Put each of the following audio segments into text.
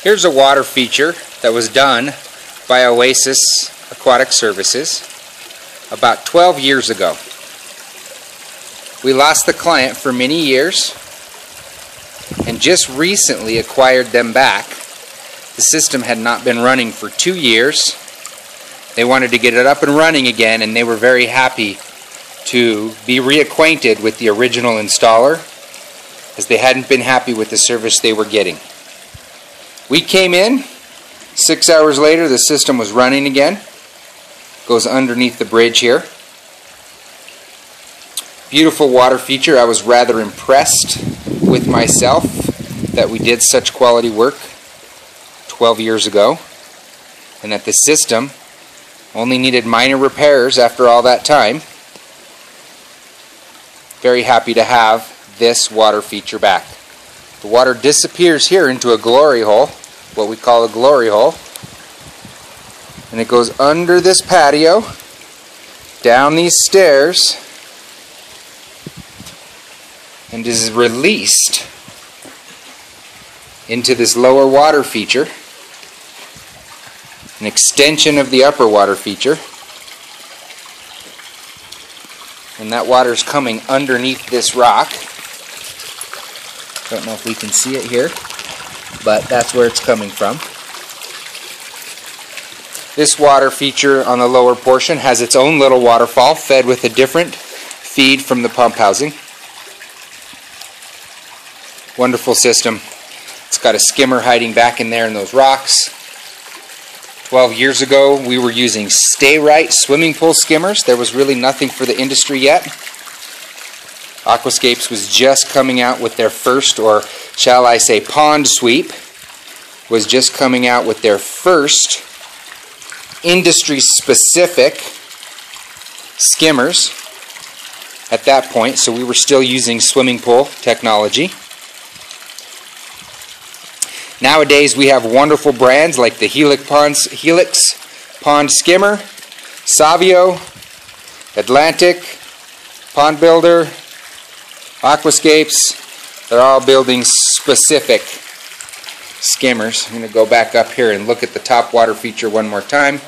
Here's a water feature that was done by Oasis Aquatic Services about 12 years ago. We lost the client for many years and just recently acquired them back. The system had not been running for 2 years. They wanted to get it up and running again, and they were very happy to be reacquainted with the original installer, as they hadn't been happy with the service they were getting. We came in, 6 hours later the system was running again. Goes underneath the bridge here. Beautiful water feature. I was rather impressed with myself that we did such quality work 12 years ago, and that the system only needed minor repairs after all that time. Very happy to have this water feature back. The water disappears here into a glory hole, what we call a glory hole, and it goes under this patio, down these stairs, and is released into this lower water feature, an extension of the upper water feature. And that water is coming underneath this rock. Don't know if we can see it here, but that's where it's coming from. This water feature on the lower portion has its own little waterfall fed with a different feed from the pump housing. Wonderful system. It's got a skimmer hiding back in there in those rocks. 12 years ago we were using Stay Right swimming pool skimmers. There was really nothing for the industry yet. Aquascapes was just coming out with their first, or shall I say Pond Sweep, was just coming out with their first industry-specific skimmers at that point, so we were still using swimming pool technology. Nowadays we have wonderful brands like the Helix Pond Skimmer, Savio, Atlantic, Pond Builder, Aquascapes. They're all building specific skimmers. I'm going to go back up here and look at the top water feature one more time.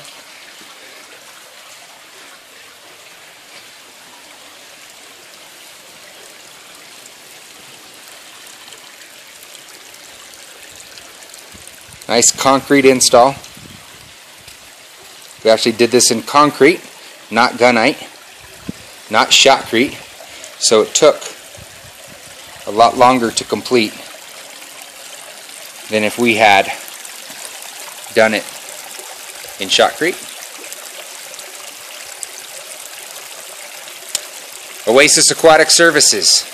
Nice concrete install. We actually did this in concrete, not gunite, not shotcrete, so it took a lot longer to complete than if we had done it in shotcrete. Oasis Aquatic Services.